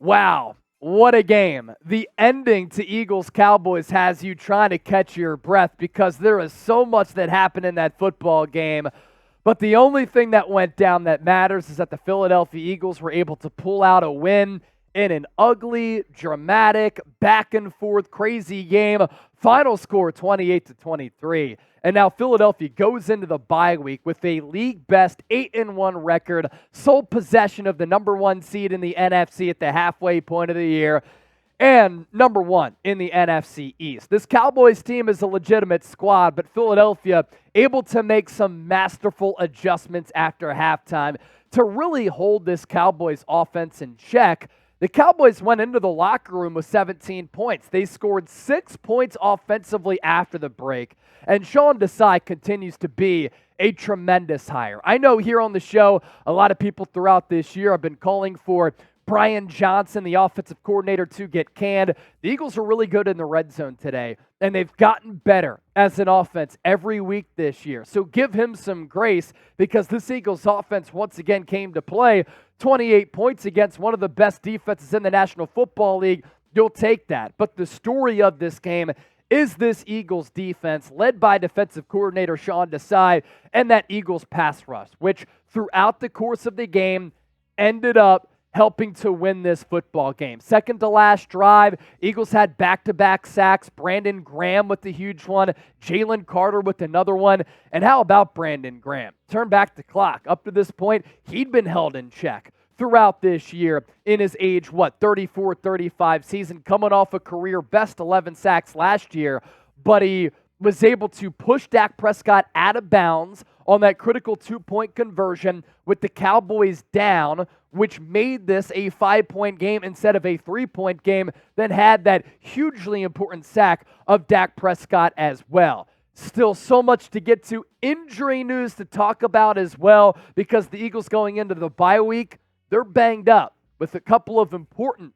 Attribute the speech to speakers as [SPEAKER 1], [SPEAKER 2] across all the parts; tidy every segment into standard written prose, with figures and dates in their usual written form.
[SPEAKER 1] Wow, what a game. The ending to Eagles Cowboys has you trying to catch your breath because there is so much that happened in that football game. But the only thing that went down that matters is that the Philadelphia Eagles were able to pull out a win in an ugly, dramatic, back and forth, crazy game. Final score 28-23. And now Philadelphia goes into the bye week with a league best 8-1 record, sole possession of the number one seed in the NFC at the halfway point of the year, and number one in the NFC East. This Cowboys team is a legitimate squad, but Philadelphia able to make some masterful adjustments after halftime to really hold this Cowboys offense in check. The Cowboys went into the locker room with 17 points. They scored 6 points offensively after the break. And Sean Desai continues to be a tremendous hire. I know here on the show, a lot of people throughout this year have been calling for Brian Johnson, the offensive coordinator, to get canned. The Eagles are really good in the red zone today, and they've gotten better as an offense every week this year. So give him some grace because this Eagles offense once again came to play. 28 points against one of the best defenses in the National Football League. You'll take that. But the story of this game is this Eagles defense led by defensive coordinator Sean Desai and that Eagles pass rush, which throughout the course of the game ended up helping to win this football game. Second to last drive, Eagles had back-to-back sacks. Brandon Graham with the huge one, Jalen Carter with another one. And how about Brandon Graham? Turn back the clock. Up to this point, he'd been held in check throughout this year in his age, 34-35 season, coming off a career best 11 sacks last year. But he was able to push Dak Prescott out of bounds on that critical two-point conversion with the Cowboys down, which made this a 5-point game instead of a 3-point game, then had that hugely important sack of Dak Prescott as well. Still so much to get to. Injury news to talk about as well because the Eagles going into the bye week, they're banged up with a couple of important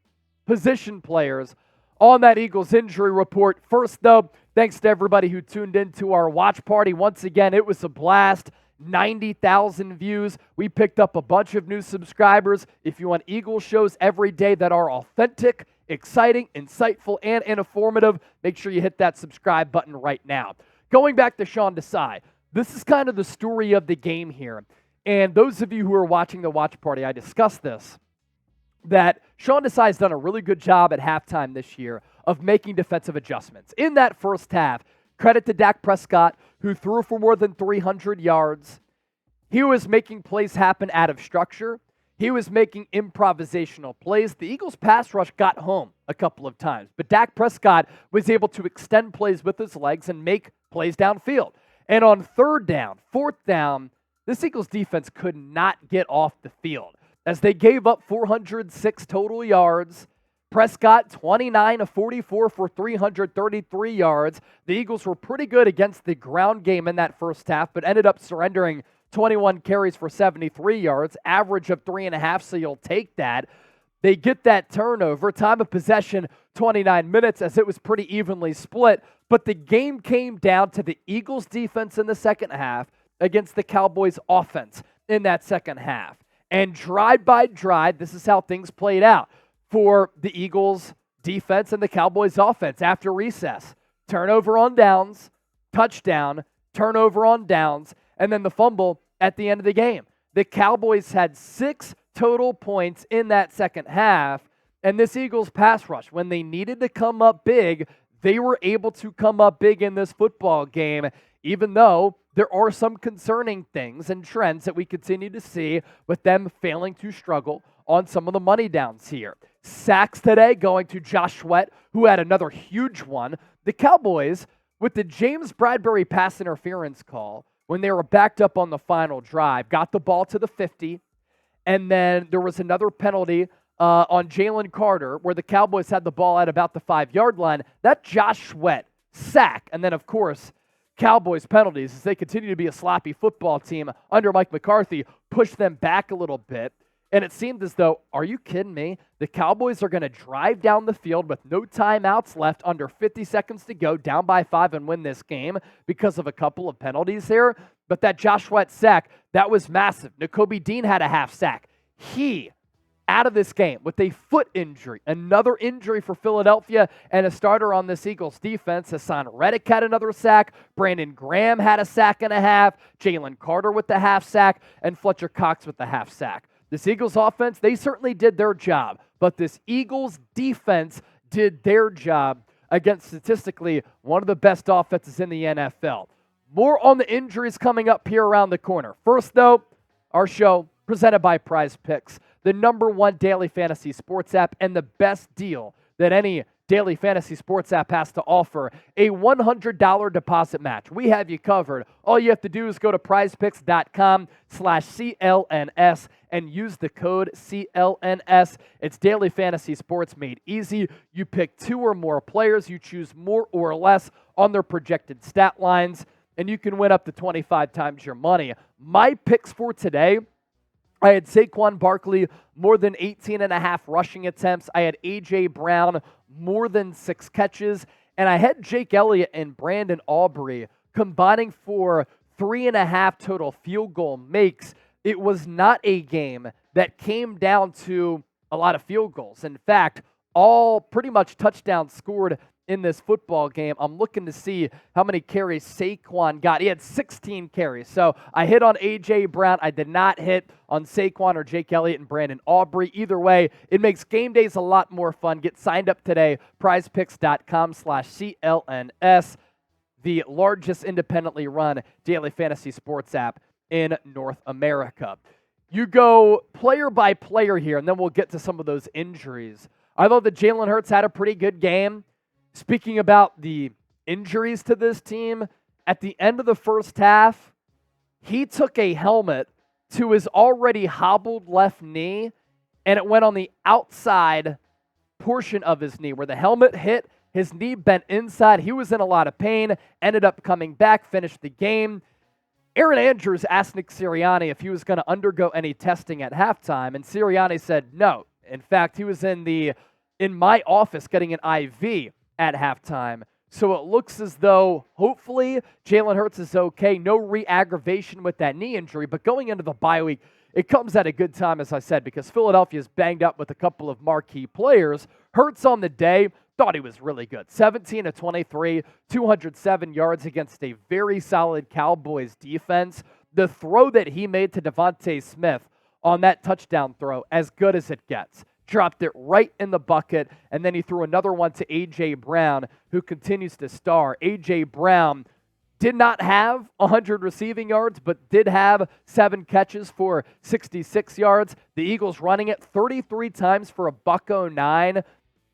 [SPEAKER 1] position players on that Eagles injury report. First, though, thanks to everybody who tuned into our watch party. Once again, it was a blast. 90,000 views. We picked up a bunch of new subscribers. If you want Eagles shows every day that are authentic, exciting, insightful, and informative, make sure you hit that subscribe button right now. Going back to Sean Desai, this is kind of the story of the game here. And those of you who are watching the watch party, I discussed this, that Sean Desai has done a really good job at halftime this year of making defensive adjustments. In that first half, credit to Dak Prescott, who threw for more than 300 yards. He was making plays happen out of structure. He was making improvisational plays. The Eagles' pass rush got home a couple of times, but Dak Prescott was able to extend plays with his legs and make plays downfield. And on third down, fourth down, this Eagles defense could not get off the field as they gave up 406 total yards. Prescott, 29 of 44 for 333 yards. The Eagles were pretty good against the ground game in that first half, but ended up surrendering 21 carries for 73 yards, average of 3.5, so you'll take that. They get that turnover. Time of possession, 29 minutes, as it was pretty evenly split. But the game came down to the Eagles' defense in the second half against the Cowboys' offense in that second half. And drive by drive, this is how things played out for the Eagles defense and the Cowboys offense after recess. Turnover on downs, touchdown, turnover on downs, and then the fumble at the end of the game. The Cowboys had 6 total points in that second half, and this Eagles pass rush, when they needed to come up big, they were able to come up big in this football game, even though there are some concerning things and trends that we continue to see with them failing to struggle on some of the money downs here. Sacks today going to Josh Sweat, who had another huge one. The Cowboys, with the James Bradbury pass interference call, when they were backed up on the final drive, got the ball to the 50, and then there was another penalty on Jalen Carter where the Cowboys had the ball at about the 5-yard line. That Josh Sweat sack, and then, of course, Cowboys penalties, as they continue to be a sloppy football team under Mike McCarthy, pushed them back a little bit. And it seemed as though, are you kidding me? The Cowboys are going to drive down the field with no timeouts left, under 50 seconds to go, down by 5 and win this game because of a couple of penalties here. But that Josh Sweat sack, that was massive. Nakobe Dean had a half sack. He out of this game with a foot injury. Another injury for Philadelphia and a starter on this Eagles defense. Hassan Reddick had another sack. Brandon Graham had a sack and a half. Jalen Carter with the half sack. And Fletcher Cox with the half sack. This Eagles offense, they certainly did their job. But this Eagles defense did their job against statistically one of the best offenses in the NFL. More on the injuries coming up here around the corner. First, though, our show presented by Prize Picks, the #1 daily fantasy sports app and the best deal that any daily fantasy sports app has to offer, a $100 deposit match. We have you covered. All you have to do is go to prizepicks.com/CLNS and use the code CLNS. It's daily fantasy sports made easy. You pick 2 or more players. You choose more or less on their projected stat lines, and you can win up to 25 times your money. My picks for today, I had Saquon Barkley, more than 18.5 rushing attempts. I had A.J. Brown, more than 6 catches. And I had Jake Elliott and Brandon Aubrey combining for 3.5 total field goal makes. It was not a game that came down to a lot of field goals. In fact, all pretty much touchdowns scored in this football game. I'm looking to see how many carries Saquon got. He had 16 carries. So I hit on A.J. Brown. I did not hit on Saquon or Jake Elliott and Brandon Aubrey. Either way, it makes game days a lot more fun. Get signed up today. prizepicks.com/CLNS, the largest independently run daily fantasy sports app in North America. You go player by player here, and then we'll get to some of those injuries. I thought that Jalen Hurts had a pretty good game. Speaking about the injuries to this team, at the end of the first half, he took a helmet to his already hobbled left knee, and it went on the outside portion of his knee where the helmet hit. His knee bent inside. He was in a lot of pain, ended up coming back, finished the game. Aaron Andrews asked Nick Sirianni if he was going to undergo any testing at halftime, and Sirianni said no. In fact, he was in my office getting an IV at halftime. So it looks as though, hopefully, Jalen Hurts is okay. No re-aggravation with that knee injury. But going into the bye week, it comes at a good time, as I said, because Philadelphia is banged up with a couple of marquee players. Hurts on the day, thought he was really good. 17 of 23, 207 yards against a very solid Cowboys defense. The throw that he made to Devontae Smith on that touchdown throw, as good as it gets. Dropped it right in the bucket, and then he threw another one to A.J. Brown, who continues to star. A.J. Brown did not have 100 receiving yards, but did have 7 catches for 66 yards. The Eagles running it 33 times for a $109.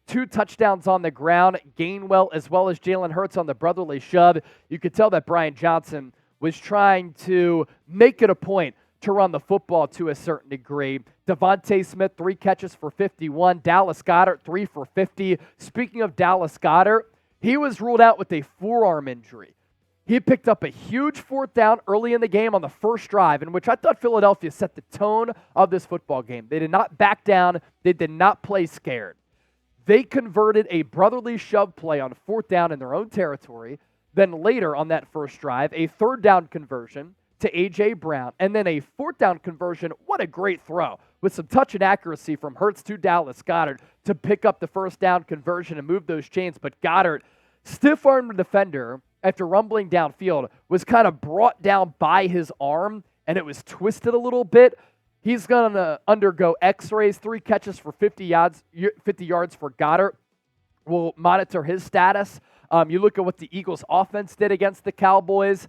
[SPEAKER 1] 2 touchdowns on the ground. Gainwell as well as Jalen Hurts on the brotherly shove. You could tell that Brian Johnson was trying to make it a point to run the football to a certain degree. Devontae Smith, 3 catches for 51. Dallas Goedert, 3 for 50. Speaking of Dallas Goedert, he was ruled out with a forearm injury. He picked up a huge 4th down early in the game on the first drive, in which I thought Philadelphia set the tone of this football game. They did not back down. They did not play scared. They converted a brotherly shove play on 4th down in their own territory. Then later on that first drive, a 3rd down conversion to A.J. Brown, and then a 4th down conversion. What a great throw with some touch and accuracy from Hurts to Dallas Goedert to pick up the 1st down conversion and move those chains. But Goedert, stiff-armed defender, after rumbling downfield, was kind of brought down by his arm, and it was twisted a little bit. He's going to undergo x-rays, 3 catches for 50 yards for Goedert. We'll monitor his status. You look at what the Eagles offense did against the Cowboys.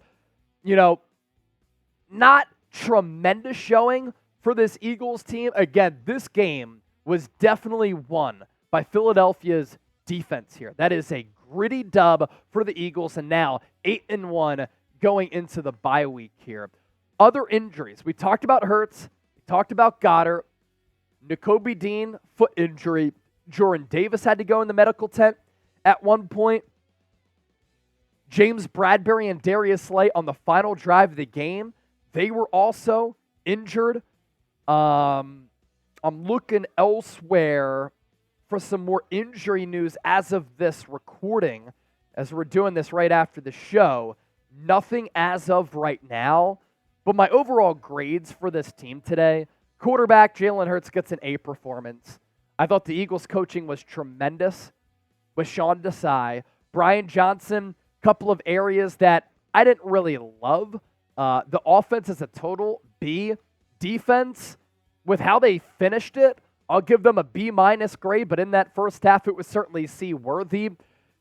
[SPEAKER 1] Not tremendous showing for this Eagles team. Again, this game was definitely won by Philadelphia's defense here. That is a gritty dub for the Eagles, and now 8-1 going into the bye week here. Other injuries. We talked about Hurts. We talked about Goedert. Nakobe Dean, foot injury. Jordan Davis had to go in the medical tent at one point. James Bradbury and Darius Slay on the final drive of the game, they were also injured. I'm looking elsewhere for some more injury news as of this recording, as we're doing this right after the show. Nothing as of right now, but my overall grades for this team today, Quarterback Jalen Hurts gets an A performance. I thought the Eagles coaching was tremendous with Sean Desai. Brian Johnson, couple of areas that I didn't really love. The offense as a total, B. Defense, with how they finished it, I'll give them a B- grade, but in that first half, it was certainly C worthy.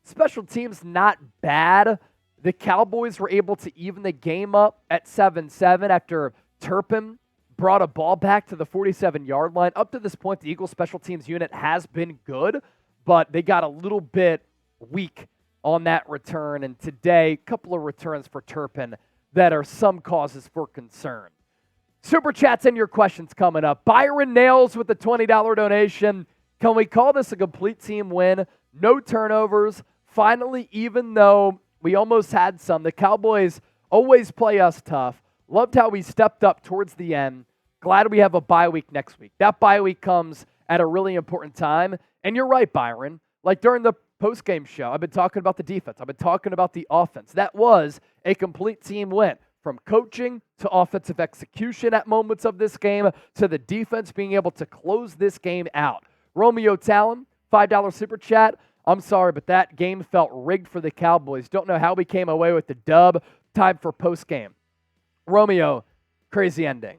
[SPEAKER 1] Special teams, not bad. The Cowboys were able to even the game up at 7-7 after Turpin brought a ball back to the 47-yard line. Up to this point, the Eagles special teams unit has been good, but they got a little bit weak on that return. And today, a couple of returns for Turpin that are some causes for concern. Super Chats and your questions coming up. Byron Nails with the $20 donation. Can we call this a complete team win? No turnovers. Finally, even though we almost had some, the Cowboys always play us tough. Loved how we stepped up towards the end. Glad we have a bye week next week. That bye week comes at a really important time. And you're right, Byron. Like during the post-game show, I've been talking about the defense. I've been talking about the offense. That was a complete team win. From coaching to offensive execution at moments of this game to the defense being able to close this game out. Romeo Talon, $5 super chat. I'm sorry, but that game felt rigged for the Cowboys. Don't know how we came away with the dub. Time for post-game. Romeo, crazy ending.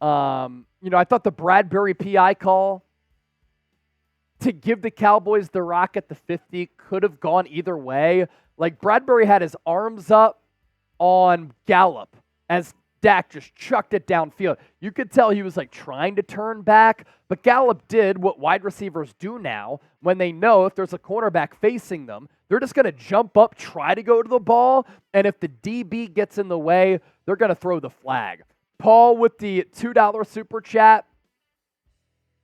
[SPEAKER 1] I thought the Bradbury PI call to give the Cowboys the rock at the 50 could have gone either way. Like Bradbury had his arms up on Gallup as Dak just chucked it downfield. You could tell he was like trying to turn back, but Gallup did what wide receivers do now when they know if there's a cornerback facing them, they're just going to jump up, try to go to the ball, and if the DB gets in the way, they're going to throw the flag. Paul with the $2 super chat.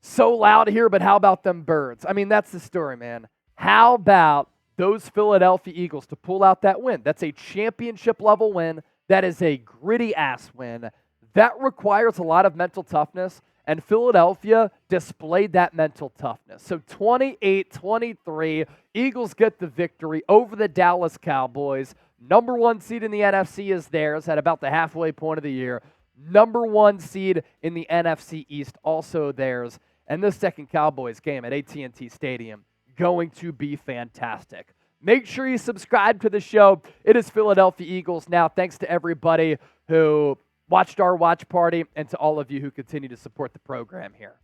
[SPEAKER 1] So loud here, but how about them birds? I mean, that's the story, man. How about those Philadelphia Eagles to pull out that win? That's a championship level win. That is a gritty ass win. That requires a lot of mental toughness, and Philadelphia displayed that mental toughness. So 28-23, Eagles get the victory over the Dallas Cowboys. Number one seed in the NFC is theirs at about the halfway point of the year. Number one seed in the NFC East also theirs. And this second Cowboys game at AT&T Stadium going to be fantastic. Make sure you subscribe to the show. It is Philadelphia Eagles now. Thanks to everybody who watched our watch party and to all of you who continue to support the program here.